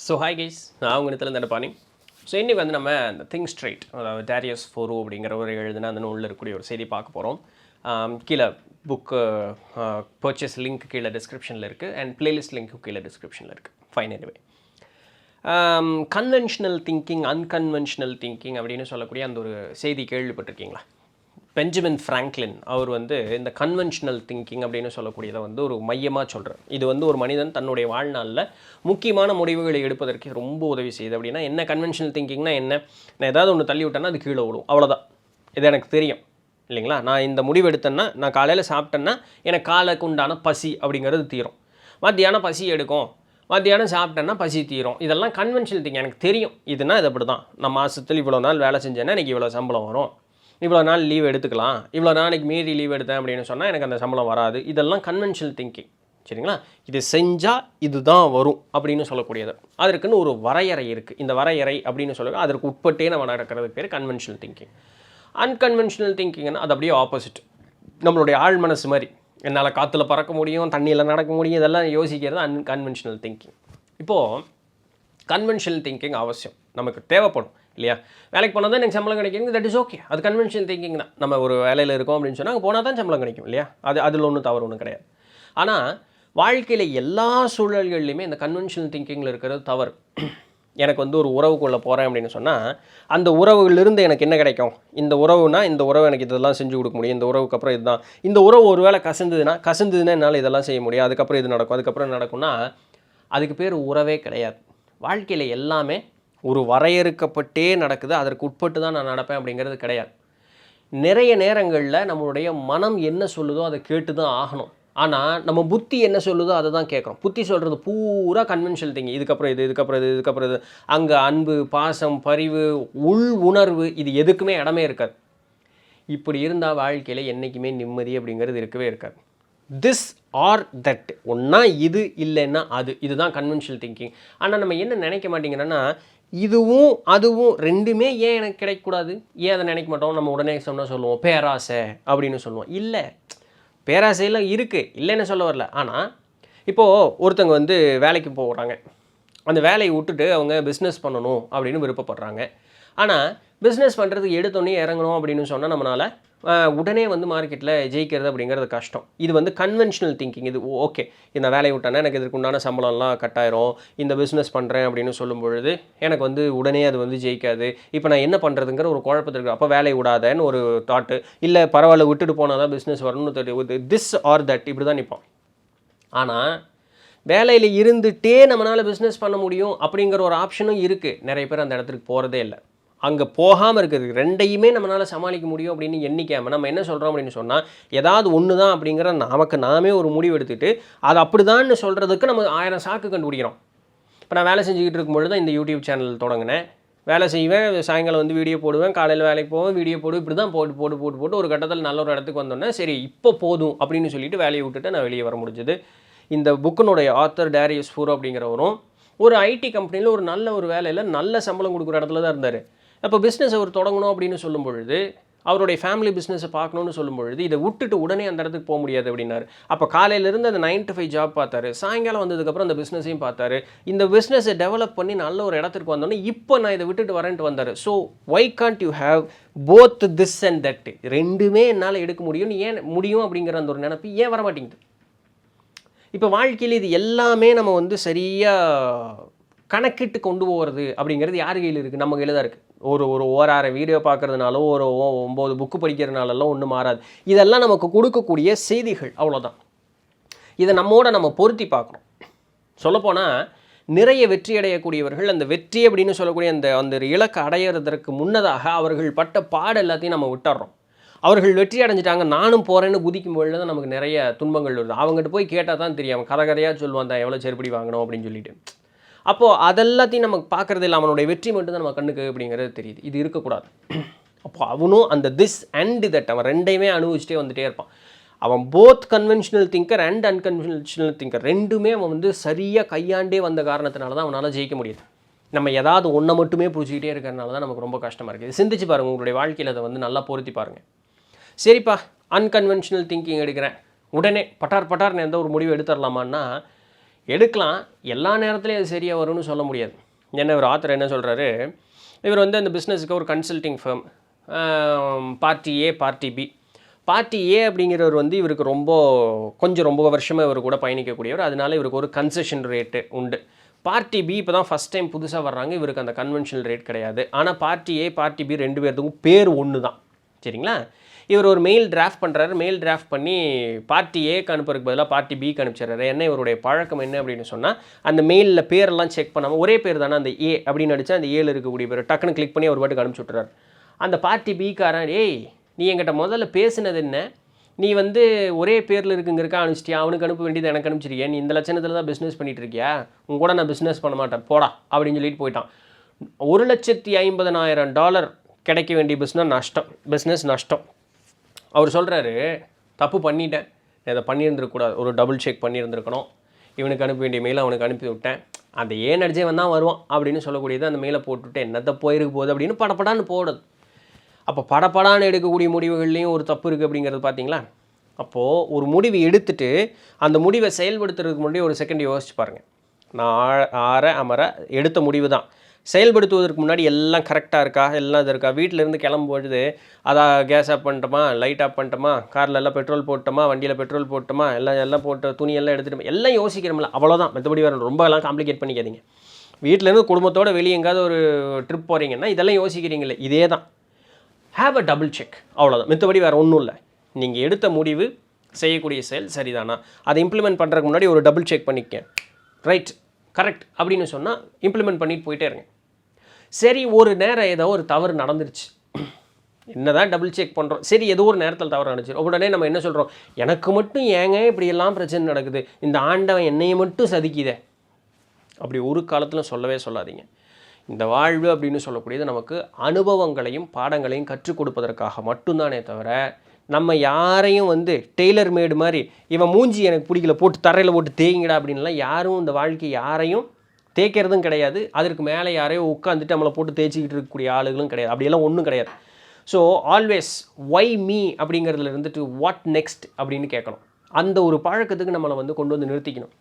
So hi guys, நான் உங்கள் இடத்துல நடப்பானி. ஸோ இன்றைக்கி வந்து நம்ம இந்த திங்க் ஸ்ட்ரைட், அதாவது டேரியஸ் ஃபோரோ அப்படிங்கிற ஒரு எழுதுனா அந்த நூலில் இருக்கக்கூடிய ஒரு செய்தி பார்க்க போகிறோம். கீழே புக்கு பர்ச்சேஸ் லிங்க் கீழே டிஸ்கிரிப்ஷனில் இருக்குது அண்ட் பிளேலிஸ்ட் லிங்க்கும் கீழே டிஸ்கிரிப்ஷனில் இருக்குது. Fine. Anyway, conventional thinking, unconventional thinking அப்படின்னு சொல்லக்கூடிய அந்த ஒரு செய்தி கேள்விப்பட்டிருக்கீங்களா? பெஞ்சமின் ஃப்ராங்க்லின் அவர் வந்து இந்த கன்வென்ஷனல் திங்கிங் அப்படின்னு சொல்லக்கூடியதை வந்து ஒரு மையமாக சொல்கிறார். இது வந்து ஒரு மனிதன் தன்னுடைய வாழ்நாளில் முக்கியமான முடிவுகளை எடுப்பதற்கு ரொம்ப உதவி செய்யுது. அப்படின்னா என்ன கன்வென்ஷனல் திங்கிங்னா என்ன? நான் ஏதாவது ஒன்று தள்ளி விட்டேன்னா அது கீழே விடும், அவ்வளோதான். இது எனக்கு தெரியும் இல்லைங்களா? நான் இந்த முடிவு எடுத்தேன்னா, நான் காலையில் சாப்பிட்டேன்னா எனக்கு காலைக்கு உண்டான பசி அப்படிங்கிறது தீரும். மத்தியானம் பசி எடுக்கும், மத்தியானம் சாப்பிட்டேன்னா பசி தீரும். இதெல்லாம் கன்வென்ஷனல் திங்கிங். எனக்கு தெரியும் இதுனா இது அப்படி தான். நான் மாதத்தில் இவ்வளோ நாள் வேலை செஞ்சேன்னா எனக்கு இவ்வளோ சம்பளம் வரும், இவ்வளோ நாள் லீவ் எடுத்துக்கலாம், இவ்வளோ நாளைக்கு மீறி லீவ் எடுத்தேன் அப்படின்னு சொன்னால் எனக்கு அந்த சம்பளம் வராது. இதெல்லாம் கன்வென்ஷனல் திங்கிங். சரிங்களா? இது செஞ்சால் இதுதான் வரும் அப்படின்னு சொல்லக்கூடியது. அதற்குன்னு ஒரு வரையறை இருக்குது. இந்த வரையறை அப்படின்னு சொல்லுங்கள், அதற்கு உட்பட்டே நம்ம நடக்கிறதுக்கு பேர் கன்வென்ஷனல் திங்கிங். அன்கன்வென்ஷனல் திங்கிங்னா அது அப்படியே ஆப்போசிட். நம்மளுடைய ஆழ் மனசு மாதிரி, என்னால் காற்றுல பறக்க முடியும், தண்ணியில் நடக்க முடியும், இதெல்லாம் யோசிக்கிறது அன்கன்வென்ஷனல் திங்கிங். இப்போது கன்வென்ஷனல் திங்கிங் அவசியம், நமக்கு தேவைப்படும் இல்லையா? வேலைக்கு போனால் தான் எனக்கு சம்பளம் கிடைக்கும், தட் இஸ் ஓகே. அது கன்வென்ஷனல் திங்கிங் தான். நம்ம ஒரு வேலையில் இருக்கோம் அப்படின்னு சொன்னால் அங்கே போனால் தான் சம்பளம் கிடைக்கும் இல்லையா? அதில் ஒன்றும் தவறு ஒன்றும் கிடையாது. ஆனால் வாழ்க்கையில் எல்லா சூழல்கள்லையுமே இந்த கன்வென்ஷனல் திங்கிங்கில் இருக்கிறது தவறு. எனக்கு வந்து ஒரு உறவுக்குள்ளே போகிறேன் அப்படின்னு சொன்னால் அந்த உறவுகளிலிருந்து எனக்கு என்ன கிடைக்கும்? இந்த உறவுனா இந்த உறவு எனக்கு இதெல்லாம் செஞ்சு கொடுக்க முடியும், இந்த உறவுக்கு அப்புறம் இதுதான். இந்த உறவு ஒரு வேளை கசந்ததுன்னா என்னால் இதெல்லாம் செய்ய முடியும், அதுக்கப்புறம் இது நடக்கும், அதுக்கப்புறம் நடக்கும்னா அதுக்கு பேர் உறவே கிடையாது. வாழ்க்கையில் எல்லாமே ஒரு வரையறுக்கப்பட்டே நடக்குது, அதற்கு உட்பட்டு தான் நான் நடப்பேன் அப்படிங்கிறது கிடையாது. நிறைய நேரங்களில் நம்மளுடைய மனம் என்ன சொல்லுதோ அதை கேட்டு தான் ஆகணும். ஆனால் நம்ம புத்தி என்ன சொல்லுதோ அதை தான் கேட்குறோம். புத்தி சொல்கிறது பூரா கன்வென்ஷனல் திங்கிங். இதுக்கப்புறம் இது, அங்கே அன்பு, பாசம், பரிவு, உள் உணர்வு, இது எதுக்குமே இடமே இருக்காது. இப்படி இருந்தால் வாழ்க்கையில் என்றைக்குமே நிம்மதி அப்படிங்கிறது இருக்கவே இருக்காது. திஸ் ஆர் தட், ஒன்றா இது இல்லைன்னா அது, இதுதான் கன்வென்ஷனல் திங்கிங். ஆனால் நம்ம என்ன நினைக்க மாட்டேங்கிறோன்னா, இதுவும் அதுவும் ரெண்டுமே ஏன் எனக்கு கிடைக்கக்கூடாது, ஏன் அதை நினைக்க மாட்டோம்? நம்ம உடனே சொல்லுவோம் பேராசை அப்படின்னு சொல்லுவோம். இல்லை, பேராசையெல்லாம் இருக்குது, இல்லைன்னு சொல்ல வரல. ஆனால் இப்போது ஒருத்தங்க வந்து வேலைக்கு போகிறாங்க, அந்த வேலையை விட்டுட்டு அவங்க பிஸ்னஸ் பண்ணணும் அப்படின்னு விருப்பப்படுறாங்க. ஆனால் பிஸ்னஸ் பண்ணுறதுக்கு எடுத்தோன்னே இறங்கணும் அப்படின்னு சொன்னால் நம்மளால் உடனே வந்து மார்க்கெட்டில் ஜெயிக்கிறது அப்படிங்கிறது கஷ்டம். இது வந்து கன்வென்ஷனல் திங்கிங். இது ஓகே, இந்த வேலையை விட்டானே எனக்கு இதுக்கு உண்டான சம்பளம்லாம் கட்டாயிரும், இந்த பிஸ்னஸ் பண்ணுறேன் அப்படின்னு சொல்லும் பொழுது எனக்கு வந்து உடனே அது வந்து ஜெயிக்காது, இப்போ நான் என்ன பண்ணுறதுங்கிற ஒரு குழப்பத்திற்கு, அப்போ வேலையை விடாதேன்னு ஒரு தாட்டு, இல்லை பரவாயில்ல விட்டுட்டு போனால் தான் பிஸ்னஸ் வரணும்னு திஸ் ஆர் தட், இப்படி தான் நிற்போம். ஆனால் வேலையில் இருந்துகிட்டே நம்மளால் பிஸ்னஸ் பண்ண முடியும் அப்படிங்கிற ஒரு ஆப்ஷனும் இருக்குது. நிறைய பேர் அந்த இடத்துக்கு போகிறதே இல்லை. அங்கே போகாமல் இருக்கிறதுக்கு ரெண்டையுமே நம்மளால் சமாளிக்க முடியும் அப்படின்னு எண்ணிக்காமல் நம்ம என்ன சொல்கிறோம் அப்படின்னு சொன்னால், ஏதாவது ஒன்று தான் அப்படிங்கிற நமக்கு நாமே ஒரு முடிவு எடுத்துகிட்டு அது அப்படி தான் சொல்கிறதுக்கு நம்ம 1000 சாக்கு கண்டுபிடிக்கிறோம். இப்போ நான் வேலை செஞ்சுக்கிட்டு இருக்கும்பொழுது தான் இந்த யூடியூப் சேனல் தொடங்கினேன். வேலை செய்வேன், சாயங்காலம் வந்து வீடியோ போடுவேன், காலையில் வேலைக்கு போவேன், வீடியோ போடுவேன், இப்படி தான் போட்டு ஒரு கட்டத்தில் நல்ல ஒரு இடத்துக்கு வந்தோன்னே சரி இப்போ போதும் அப்படின்னு சொல்லிட்டு வேலையை விட்டுட்டு நான் வெளியே வர முடிஞ்சது. இந்த புக்கினுடைய ஆத்தர் டேரியஸ் ஃபோரோ அப்படிங்கிறவரும் ஒரு ஐடி கம்பெனியில் ஒரு நல்ல ஒரு வேலையில் நல்ல சம்பளம் கொடுக்குற இடத்துல தான் இருந்தார். அப்போ பிஸ்னஸ் அவர் தொடங்கணும் அப்படின்னு சொல்லும் பொழுது, அவருடைய ஃபேமிலி பிஸ்னஸை பார்க்கணுன்னு சொல்லும் பொழுது இதை விட்டுட்டு உடனே அந்த இடத்துக்கு போக முடியாது அப்படின்னாரு. அப்போ காலையிலேருந்து அந்த 9 to 5 ஜாப் பார்த்தாரு, சாயங்காலம் வந்ததுக்கப்புறம் அந்த பிஸ்னஸையும் பார்த்தாரு. இந்த பிஸ்னஸை டெவலப் பண்ணி நல்ல ஒரு இடத்துக்கு வந்தோன்னே இப்போ நான் இதை விட்டுட்டு வரேன்ட்டு வந்தார். So why can't you have both this and that? ரெண்டுமே என்னால் எடுக்க முடியும்னு ஏன் முடியும் அப்படிங்கிற அந்த ஒரு நினைப்பு ஏன் வர மாட்டேங்குது? இப்போ வாழ்க்கையில் இது எல்லாமே நம்ம வந்து சரியாக கணக்கிட்டு கொண்டு போகிறது அப்படிங்கிறது யார் கையில் இருக்குது? நம்ம கையில் தான் இருக்குது. ஒரு 1000 வீடியோ பார்க்குறதுனாலோ ஒரு 9 புக்கு படிக்கிறதுனாலெல்லாம் ஒன்றும் மாறாது. இதெல்லாம் நமக்கு கொடுக்கக்கூடிய செய்திகள், அவ்வளோதான். இதை நம்ம பொருத்தி பார்க்கணும். சொல்லப்போனால் நிறைய வெற்றி அடையக்கூடியவர்கள் அந்த வெற்றி அப்படின்னு சொல்லக்கூடிய அந்த இலக்கை அடையிறதற்கு முன்னதாக அவர்கள் பட்ட பாடு எல்லாத்தையும் நம்ம விட்டுறோம். அவர்கள் வெற்றி அடைஞ்சிட்டாங்க, நானும் போகிறேன்னு குதிக்கும் பொழுது தான் நமக்கு நிறைய துன்பங்கள் வருது. அவங்ககிட்ட போய் கேட்டால் தான் தெரியும், கதையாக சொல்லுவான் தான் எவ்வளோ செருப்படி வாங்கணும் அப்படின்னு சொல்லிட்டு. அப்போது அதெல்லாத்தையும் நமக்கு பார்க்குறது இல்லை, அவனுடைய வெற்றி மட்டும் தான் நம்ம கண்ணுக்கு அப்படிங்கிறது தெரியுது. இது இருக்கக்கூடாது. அப்போ அவனும் அந்த திஸ் அண்ட் தட், அவன் ரெண்டையுமே அனுபவிச்சுட்டே வந்துகிட்டே இருப்பான். அவன் both conventional thinker and unconventional thinker ரெண்டுமே அவன் வந்து சரியாக கையாண்டே வந்த காரணத்தினால தான் அவனால் ஜெயிக்க முடியுது. நம்ம ஏதாவது ஒன்றை மட்டுமே பிடிச்சிக்கிட்டே இருக்கிறதுனால தான் நமக்கு ரொம்ப கஷ்டமாக இருக்குது. சிந்திச்சு பாருங்கள், உங்களுடைய வாழ்க்கையில் அதை வந்து நல்லா பொருத்தி பாருங்கள். சரிப்பா, அன்கன்வென்ஷனல் திங்கிங் எடுக்கிறேன், உடனே பட்டார்னு எந்த ஒரு முடிவு எடுத்துடலாமான்னா எடுக்கலாம், எல்லா நேரத்துலையும் அது சரியாக வரும்னு சொல்ல முடியாது. என்ன ஒரு ஆத்தர் என்ன சொல்கிறாரு, இவர் வந்து அந்த பிஸ்னஸுக்கு ஒரு consulting firm, party a party B. Party ஏ அப்படிங்கிறவர் வந்து இவருக்கு ரொம்ப வருஷமாக இவர் கூட பயணிக்கக்கூடியவர், அதனால இவருக்கு ஒரு கன்செஷன் ரேட்டு உண்டு. பார்ட்டி பி இப்போ தான் ஃபஸ்ட் டைம் புதுசாக வர்றாங்க, இவருக்கு அந்த கன்வென்ஷனல் ரேட் கிடையாது. ஆனால் பார்ட்டி ஏ பார்ட்டி பி 2 பேர்த்துக்கும் பேர் ஒன்று தான், சரிங்களா? இவர் ஒரு மெயில் டிராஃப்ட் பண்ணுறாரு, மெயில் டிராஃப்ட் பண்ணி பார்ட்டி ஏக்கு அனுப்புறதுக்கு பதிலாக பார்ட்டி பிக்கு அனுப்பிச்சிடுறாரு. என்ன இவருடைய பழக்கம் என்ன அப்படின்னு சொன்னால், அந்த மெயிலில் பேரெல்லாம் செக் பண்ணாமல் ஒரே பேர் தானே அந்த ஏ அப்படின்னு அடித்தா அந்த ஏல இருக்கக்கூடிய பேர் டக்குன்னு கிளிக் பண்ணி ஒரு பாட்டுக்கு அனுப்பிச்சி விட்டுறாரு. அந்த பார்ட்டி பிக்காரன், ஏய் நீ என்கிட்ட முதல்ல பேசுனது என்ன, நீ வந்து ஒரே பேரில் இருக்குங்கிறக்கா அனுப்பிச்சிட்டியா, அவனுக்கு அனுப்ப வேண்டியது எனக்கு அனுப்பிச்சிருக்கியா, நீ இந்த லட்சணத்தில் தான் பிஸ்னஸ் பண்ணிகிட்டு இருக்கியா, உங்க கூட நான் பிஸ்னஸ் பண்ண மாட்டேன் போடா அப்படின்னு சொல்லிட்டு போயிட்டான். $1,50,000 கிடைக்க வேண்டிய பிஸ்னஸ் நஷ்டம். அவர் சொல்கிறாரு, தப்பு பண்ணிட்டேன், இதை பண்ணியிருந்துருக்கூடாது, ஒரு டபுள் செக் பண்ணியிருந்துருக்கணும், இவனுக்கு அனுப்ப வேண்டிய மெயிலை அவனுக்கு அனுப்பி விட்டேன், அந்த ஏன் அடிச்சே வந்தான் வருவான் அப்படின்னு சொல்லக்கூடியது அந்த மெயிலை போட்டுவிட்டு என்னத்தை போயிருக்கு போகுது அப்படின்னு படப்படான்னு போடுது. அப்போ படப்படான்னு எடுக்கக்கூடிய முடிவுகள்லேயும் ஒரு தப்பு இருக்குது அப்படிங்கிறது பார்த்தீங்களா? அப்போது ஒரு முடிவு எடுத்துட்டு அந்த முடிவை செயல்படுத்துறதுக்கு முன்னாடி ஒரு செகண்ட் யோசிச்சு பாருங்கள். நான் அமர எடுத்த முடிவு தான், செயல்படுத்துவதற்கு முன்னாடி எல்லாம் கரெக்டாக இருக்கா, எல்லாம் இது இருக்கா, வீட்டிலேருந்து கிளம்பும்பொழுது அதான் கேஸ் ஆஃப் பண்ணிட்டோமா, லைட் ஆஃப் பண்ணிட்டோமா, காரில் எல்லாம் பெட்ரோல் போட்டோமா, வண்டியில் பெட்ரோல் போட்டோமா, எல்லாம் போட்டு துணியெல்லாம் எடுத்துகிட்டு எல்லாம் யோசிக்கிறோம்ல, அவ்வளோதான். மற்றபடி வேறு ரொம்ப எல்லாம் காம்ப்ளிகேட் பண்ணிக்காதீங்க. வீட்டிலேருந்து குடும்பத்தோடு வெளியே எங்கேயாவது ஒரு ட்ரிப் போகிறீங்கன்னா இதெல்லாம் யோசிக்கிறீங்களே, இதே தான். ஹேவ் அ டபுள் செக், அவ்வளோதான். மற்றபடி வேறு ஒன்றும் இல்லை. நீங்கள் எடுத்த முடிவு செய்யக்கூடிய செயல் சரிதானா, அதை இம்ப்ளிமெண்ட் பண்ணுறதுக்கு முன்னாடி ஒரு டபுள் செக் பண்ணிக்க, ரைட் கரெக்ட் அப்படின்னு சொன்னால் இம்ப்ளிமெண்ட் பண்ணிட்டு போயிட்டே இருங்க. சரி, ஒரு நேரம் ஏதோ ஒரு தவறு நடந்துருச்சு, என்ன தான் டபுள் செக் பண்ணுறோம், சரி ஏதோ ஒரு நேரத்தில் தவறு நடந்துச்சு, உடனே நம்ம என்ன சொல்கிறோம், எனக்கு மட்டும் ஏங்க இப்படியெல்லாம் பிரச்சனை நடக்குது, இந்த ஆண்டவன் என்னையை மட்டும் சதிக்குதே, அப்படி ஒரு காலத்தில் சொல்லவே சொல்லாதீங்க. இந்த வாழ்வு அப்படின்னு சொல்லக்கூடியது நமக்கு அனுபவங்களையும் பாடங்களையும் கற்றுக் கொடுப்பதற்காக மட்டும்தானே தவிர, நம்ம யாரையும் வந்து டெய்லர் மேடு மாதிரி இவன் மூஞ்சி எனக்கு பிடிக்கல போட்டு தரையில் போட்டு தேய்ங்கடா அப்படின்லாம் யாரும் இந்த வாழ்க்கை யாரையும் தேய்க்கிறதும் கிடையாது. அதற்கு மேலே யாரையும் உட்காந்துட்டு நம்மளை போட்டு தேய்ச்சிக்கிட்டு இருக்கக்கூடிய ஆளுகளும் கிடையாது. அப்படியெல்லாம் ஒன்றும் கிடையாது. ஸோ ஆல்வேஸ் ஒய் மீ அப்படிங்கிறதுல இருந்துட்டு வாட் நெக்ஸ்ட் அப்படின்னு கேட்கணும். அந்த ஒரு பழக்கத்துக்கு நம்மளை வந்து கொண்டு வந்து நிறுத்திக்கணும்.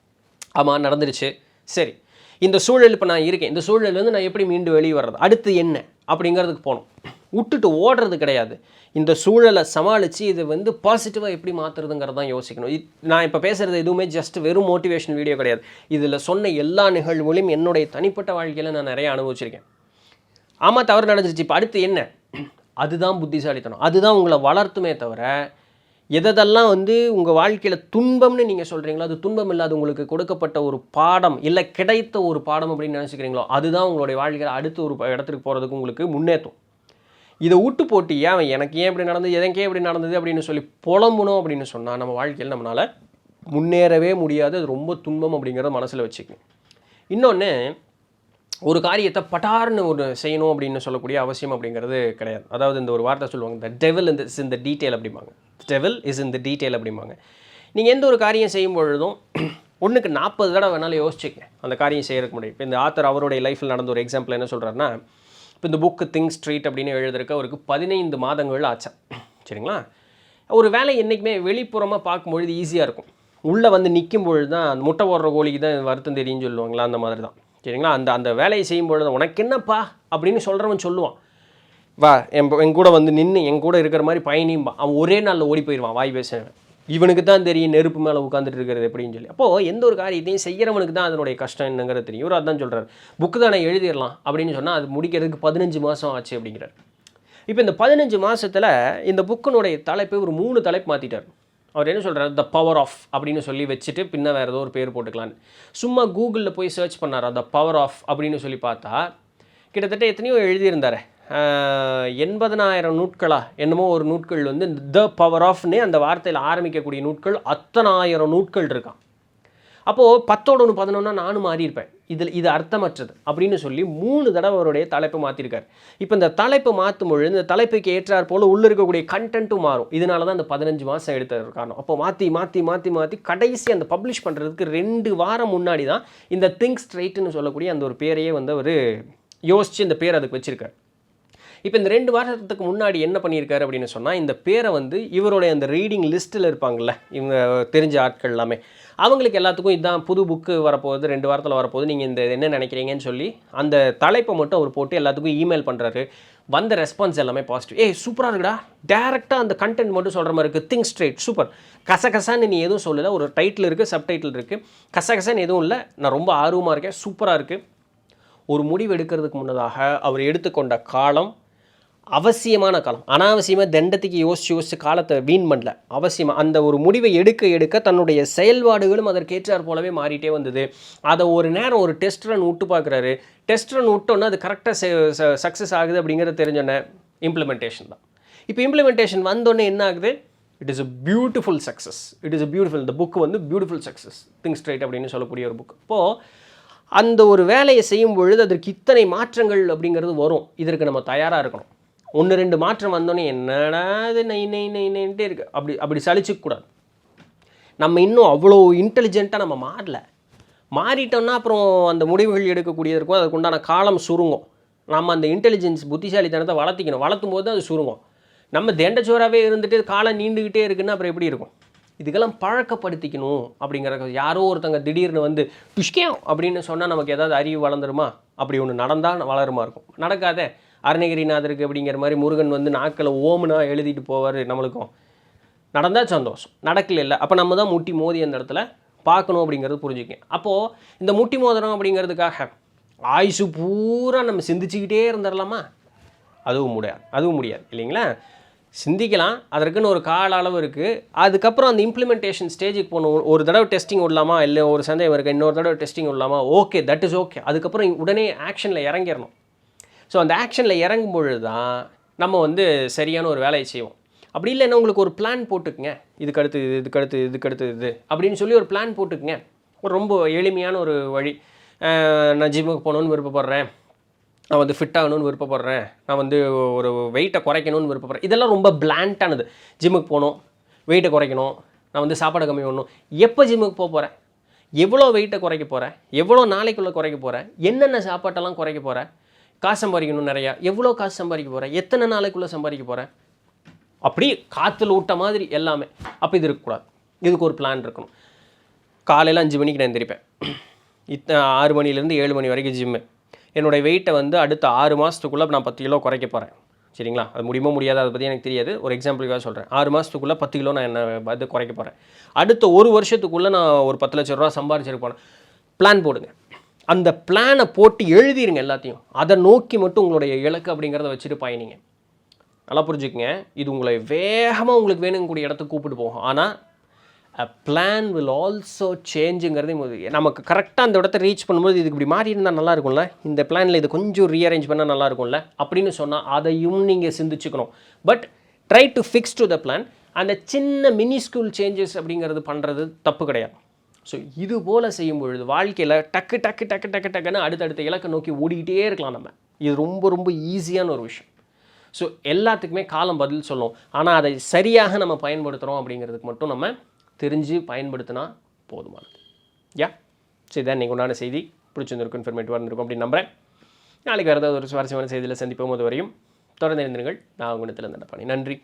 ஆமாம் நடந்துருச்சு, சரி இந்த சூழல் இப்போ நான் இருக்கேன், இந்த சூழல்லேருந்து நான் எப்படி மீண்டு வெளியே வர்றது, அடுத்து என்ன அப்படிங்கிறதுக்கு போகணும். விட்டுட்டு ஓடுறது கிடையாது. இந்த சூழலை சமாளித்து இதை வந்து பாசிட்டிவாக எப்படி மாற்றுறதுங்கிறது தான் யோசிக்கணும். நான் இப்போ பேசுகிறது எதுவுமே ஜஸ்ட் வெறும் மோட்டிவேஷன் வீடியோ கிடையாது. இதில் சொன்ன எல்லா நிகழ்வுகளையும் என்னுடைய தனிப்பட்ட வாழ்க்கையில் நான் நிறைய அனுபவிச்சிருக்கேன். ஆமாம் தவறு நடந்துருச்சு, இப்போ அடுத்து என்ன, அதுதான் புத்திசாலித்தனம், அதுதான் உங்களை வளர்த்துமே தவிர எதெல்லாம் வந்து உங்கள் வாழ்க்கையில் துன்பம்னு நீங்கள் சொல்கிறீங்களோ அது துன்பம் இல்லாத உங்களுக்கு கொடுக்கப்பட்ட ஒரு பாடம், இல்லை கிடைத்த ஒரு பாடம் அப்படின்னு நினச்சிக்கிறீங்களோ அதுதான் உங்களுடைய வாழ்க்கையில் அடுத்த ஒரு இடத்துக்கு போகிறதுக்கு உங்களுக்கு முன்னேற்றும். இதை விட்டு போட்டு ஏன் எனக்கு ஏன் இப்படி நடந்தது, எதற்கே இப்படி நடந்தது அப்படின்னு சொல்லி புலம்பணும் அப்படின்னு சொன்னால் நம்ம வாழ்க்கையில் நம்மளால் முன்னேறவே முடியாது. அது ரொம்ப துன்பம் அப்படிங்கிறத மனசில் வச்சுக்கணும். இன்னொன்று, ஒரு காரியத்தை பட்டார்னு ஒரு செய்யணும் அப்படின்னு சொல்லக்கூடிய அவசியம் அப்படிங்கிறது கிடையாது. அதாவது இந்த ஒரு வார்த்தை சொல்லுவாங்க, the devil is in the detail அப்படிம்பாங்க. Devil is in the detail அப்படிம்பாங்க. நீங்கள் எந்த ஒரு காரியம் செய்யும் பொழுதும் 1க்கு 40 தடவை வேணாலும் யோசிச்சுங்க அந்த காரியம் செய்கிறதுக்கு முடியும். இப்போ இந்த ஆத்தர் அவருடைய லைஃப்பில் நடந்த ஒரு எக்ஸாம்பிள் என்ன சொல்கிறாருன்னா, இப்போ இந்த புக்கு திங்க் ஸ்ட்ரீட் அப்படின்னு எழுதுறதுக்கு அவருக்கு 15 மாதங்கள் ஆச்சா, சரிங்களா? ஒரு வேலை என்றைக்குமே வெளிப்புறமாக பார்க்கும்பொழுது ஈஸியாக இருக்கும், உள்ளே வந்து நிற்கும் பொழுது தான் அந்த முட்டை போடுற கோழிக்கு தான் வருத்தம் தெரியும்னு சொல்லுவாங்களா, அந்த மாதிரி தான், சரிங்களா? அந்த வேலையை செய்யும்பொழுது உனக்கு என்னப்பா அப்படின்னு சொல்கிறவன் சொல்லுவான், வா என் கூட வந்து நின்று என் கூட இருக்கிற மாதிரி பயணியும்பா, அவன் ஒரே நாளில் ஓடி போயிடுவான் வாய் பேசுவேன். இவனுக்கு தான் தெரியும் நெருப்பு மேலே உட்காந்துட்டு இருக்கிறது எப்படின்னு சொல்லி. அப்போது எந்த ஒரு காரியத்தையும் செய்கிறவனுக்கு தான் அதனுடைய கஷ்டம் என்னங்கிறது தெரியும். இவர் அதான் சொல்கிறார், புக்கு தானே எழுதிடலாம் அப்படின்னு சொன்னால் அது முடிக்கிறதுக்கு 15 மாதம் ஆச்சு அப்படிங்கிறார். இப்போ இந்த 15 மாதத்தில் இந்த புக்கினுடைய தலைப்பை ஒரு 3 தலைப்பு மாற்றிட்டார். அவர் என்ன சொல்கிறார், த பவர் ஆஃப் அப்படின்னு சொல்லி வச்சுட்டு பின்ன வேறு ஏதோ ஒரு பேர் போட்டுக்கலான்னு சும்மா கூகுளில் போய் சர்ச் பண்ணார். த பவர் ஆஃப் அப்படின்னு சொல்லி பார்த்தா கிட்டத்தட்ட எத்தனையோ எழுதியிருந்தார், 80,000 நூட்களா என்னமோ ஒரு நூட்கள் வந்து த பவர் ஆஃப்னே அந்த வார்த்தையில் ஆரம்பிக்கக்கூடிய நூட்கள் அத்தனை 1000 நூட்கள் இருக்கான். அப்போது 10ஓட 1 11 நானும் மாறியிருப்பேன், இது அர்த்தமற்றது அப்படின்னு சொல்லி 3 தடவை அவருடைய தலைப்பை மாற்றிருக்கார். இப்போ இந்த தலைப்பை மாற்றும் பொழுது இந்த தலைப்புக்கு ஏற்றார் போல் உள்ளே இருக்கக்கூடிய கண்டென்ட்டும் மாறும். இதனால தான் அந்த 15 மாதம் எடுத்தது காரணம். அப்போ மாற்றி கடைசி அந்த பப்ளிஷ் பண்ணுறதுக்கு 2 வாரம் முன்னாடி தான் இந்த திங்க் ஸ்ட்ரைட்டுன்னு சொல்லக்கூடிய அந்த ஒரு பேரையே வந்து அவர் யோசித்து இந்த பேர் அதுக்கு வச்சுருக்கார். இப்போ இந்த 2 வாரத்துக்கு முன்னாடி என்ன பண்ணியிருக்காரு அப்படின்னு சொன்னால், இந்த பேரை வந்து இவருடைய அந்த ரீடிங் லிஸ்ட்டில் இருப்பாங்கள்ல, இவங்க தெரிஞ்ச ஆட்கள் எல்லாமே, அவங்களுக்கு எல்லாத்துக்கும் இதான் புது புக்கு வரப்போகுது, 2 வாரத்தில் வரப்போகுது, நீங்கள் இந்த என்ன நினைக்கிறீங்கன்னு சொல்லி அந்த தலைப்பை மட்டும் அவர் போட்டு எல்லாத்துக்கும் இமெயில் பண்ணுறாரு. வந்த ரெஸ்பான்ஸ் எல்லாமே பாசிட்டிவ். ஏய் சூப்பராக இருக்குடா, டேரெக்டாக அந்த கண்டென்ட் மட்டும் சொல்கிற மாதிரி இருக்குது, திங்க் ஸ்ட்ரெயிட், சூப்பர், கசகசான்னு நீ எதுவும் சொல்லலை, ஒரு டைட்டில் இருக்குது, சப்டைட்டில் இருக்குது, கசகசான்னு எதுவும் இல்லை, நான் ரொம்ப ஆர்வமாக இருக்கேன், சூப்பராக இருக்குது. ஒரு முடிவு எடுக்கிறதுக்கு முன்னதாக அவர் எடுத்துக்கொண்ட காலம் அவசியமான காலம். அனாவசியமாக தண்டத்துக்கு யோசிச்சு காலத்தை வீண் பண்ணல. அவசியமாக அந்த ஒரு முடிவை எடுக்க தன்னுடைய செயல்பாடுகளும் அதற்கேற்றார் போலவே மாறிட்டே வந்தது. அதை ஒரு நேரம் ஒரு டெஸ்ட் ரன் விட்டு பார்க்குறாரு. டெஸ்ட் ரன் விட்டோன்னா அது கரெக்டாக சக்ஸஸ் ஆகுது அப்படிங்கிறது தெரிஞ்சோன்னே இம்ப்ளிமெண்டேஷன் தான். இப்போ இம்ப்ளிமெண்டேஷன் வந்தோடனே என்ன ஆகுது? It is a beautiful success. It is a beautiful, இந்த புக்கு வந்து பியூட்டிஃபுல் சக்ஸஸ், திங்க் ஸ்ட்ரைட் அப்படின்னு சொல்லக்கூடிய ஒரு புக். இப்போது அந்த ஒரு வேலையை செய்யும் பொழுது அதற்கு இத்தனை மாற்றங்கள் அப்படிங்கிறது வரும். இதற்கு நம்ம தயாராக இருக்கணும். 1-2 மாற்றம் வந்தோடனே என்னடா இது நைன்ட்டே இருக்குது, அப்படி சலிச்சிக்கக்கூடாது. நம்ம இன்னும் அவ்வளோ இன்டெலிஜென்ட்டாக நம்ம மாறிட்டோம்னா அப்புறம் அந்த முடிவுகள் எடுக்கக்கூடியதற்கும் அதுக்குண்டான காலம் சுருங்கும். நம்ம அந்த இன்டெலிஜென்ஸ் புத்திசாலித்தனத்தை வளர்த்தும் போது அது சுருங்கும். நம்ம தேண்டச்சோராகவே இருந்துட்டு காலம் நீண்டுக்கிட்டே இருக்குன்னா அப்புறம் எப்படி இருக்கும்? இதுக்கெல்லாம் பழக்கப்படுத்திக்கணும் அப்படிங்கிற. யாரோ ஒருத்தங்க திடீர்னு வந்து புஷ்கேம் அப்படின்னு சொன்னால் நமக்கு ஏதாவது அறிவு வளர்ந்துருமா? அப்படி ஒன்று நடந்தால் வளருமா இருக்கும்? நடக்காதே. அருணகிரிநாதருக்கு அப்படிங்கிற மாதிரி முருகன் வந்து நாக்கில் ஓமுனா எழுதிட்டு போவார். நம்மளுக்கும் நடந்தால் சந்தோஷம், நடக்கல இல்லை, அப்போ நம்ம தான் முட்டி மோதி அந்த இடத்துல பார்க்கணும் அப்படிங்கிறது புரிஞ்சுக்கேன். அப்போது இந்த முட்டி மோதிரம் அப்படிங்கிறதுக்காக ஆயுசு பூரா நம்ம சிந்திச்சுக்கிட்டே இருந்துடலாமா? அதுவும் முடியாது இல்லைங்களா? சிந்திக்கலாம், அதற்குன்னு ஒரு கால அளவு இருக்குது. அதுக்கப்புறம் அந்த இம்ப்ளிமெண்டேஷன் ஸ்டேஜுக்கு போகணும். ஒரு தடவை டெஸ்டிங் விடலாமா, இல்லை ஒரு சந்தேகம் இருக்குது, இன்னொரு தடவை டெஸ்டிங் விடலாமா, ஓகே, தட் இஸ் ஓகே. அதுக்கப்புறம் உடனே ஆக்ஷனில் இறங்கிடணும். ஸோ அந்த ஆக்ஷனில் இறங்கும் பொழுது தான் நம்ம வந்து சரியான ஒரு வேலையை செய்வோம். அப்படி இல்லைன்னா உங்களுக்கு ஒரு பிளான் போட்டுக்குங்க, இதுக்கடுத்து இது அப்படின்னு சொல்லி ஒரு பிளான் போட்டுக்குங்க. ஒரு ரொம்ப எளிமையான ஒரு வழி. நான் ஜிம்முக்கு போகணுன்னு விருப்பப்படுறேன், நான் வந்து ஃபிட் ஆகணும்னு விருப்பப்படுறேன், நான் வந்து ஒரு வெயிட்டை குறைக்கணும்னு விருப்பப்படுறேன். இதெல்லாம் ரொம்ப பிளான்ட்டானது. ஜிம்முக்கு போகணும், வெயிட்டை குறைக்கணும், நான் வந்து சாப்பாடு கம்மி பண்ணணும். எப்போ ஜிம்முக்கு போகிறேன், எவ்வளோ வெயிட்டை குறைக்க போகிறேன், எவ்வளோ நாளைக்குள்ளே குறைக்க போகிறேன், என்னென்ன சாப்பாட்டெல்லாம் குறைக்க போகிறேன், காசு சம்பாதிக்கணும் நிறையா, எவ்வளோ காசு சம்பாதிக்க போகிறேன், எத்தனை நாளைக்குள்ளே சம்பாதிக்க போகிறேன், அப்படி காற்றுல விட்ட மாதிரி எல்லாமே. அப்போ இது இருக்கக்கூடாது. இதுக்கு ஒரு பிளான் இருக்கணும். காலையில் 5 மணிக்கு நான் எந்திரிப்பேன். 6 மணிலேருந்து 7 மணி வரைக்கும் ஜிம்மு. என்னுடைய வெயிட்டை வந்து அடுத்த 6 மாதத்துக்குள்ளே நான் 10 கிலோ குறைக்க போகிறேன். சரிங்களா? அது முடியுமோ முடியாது, அதை பற்றி எனக்கு தெரியாது. ஒரு எக்ஸாம்பிளுக்காக சொல்கிறேன். 6 மாதத்துக்குள்ளே 10 கிலோ நான் என்ன இது குறைக்க போகிறேன். அடுத்த 1 வருஷத்துக்குள்ளே நான் ஒரு 10 லட்ச ரூபா சம்பாதிச்சிருப்பேன். பிளான் போடுங்க. அந்த பிளானை போட்டு எழுதிருங்க எல்லாத்தையும். அதை நோக்கி மட்டும் உங்களுடைய இலக்கு அப்படிங்கிறத வச்சுட்டு பயணிங்க. நல்லா புரிஞ்சுக்குங்க. இது உங்களை வேகமாக உங்களுக்கு வேணுங்கக்கூடிய இடத்துக்கு கூப்பிட்டு போகும். ஆனால் அ பிளான் வில் ஆல்சோ சேஞ்சுங்கிறது நமக்கு கரெக்டாக அந்த இடத்த ரீச் பண்ணும்போது இதுக்கு இப்படி மாறி இருந்தால் நல்லா இருக்கும்ல, இந்த பிளானில் இது கொஞ்சம் ரீஅரேஞ்ச் பண்ணால் நல்லா இருக்கும்ல அப்படின்னு சொன்னால் அதையும் நீங்கள் சிந்திச்சுக்கணும். But try to fix to the plan. அந்த சின்ன மினி ஸ்கூல் சேஞ்சஸ் அப்படிங்கிறது பண்ணுறது தப்பு கிடையாது. ஸோ இது போல் செய்யும் பொழுது வாழ்க்கையில் டக்குன்னு அடுத்தடுத்த இலக்கை நோக்கி ஓடிக்கிட்டே இருக்கலாம் நம்ம. இது ரொம்ப ஈஸியான ஒரு விஷயம். ஸோ எல்லாத்துக்குமே காலம் பதில் சொல்லும். ஆனால் அதை சரியாக நம்ம பயன்படுத்துகிறோம் அப்படிங்கிறதுக்கு மட்டும் நம்ம தெரிஞ்சு பயன்படுத்தினா போதுமானது. ஸோ இதான் இன்றைக்கி உண்டான செய்தி. பிடிச்சிருந்திருக்கும், இன்ஃபர்மேட்டிவாக இருந்திருக்கும் அப்படின்னு நம்புகிறேன். நாளைக்கு வேறு ஏதாவது ஒரு சுவாரஸ்யமான செய்தியில் சந்திப்போம். அது வரையும் தொடர்ந்து இருந்திருங்கள். நான் உங்களிடத்தில் இருந்த பண்ணி நன்றி.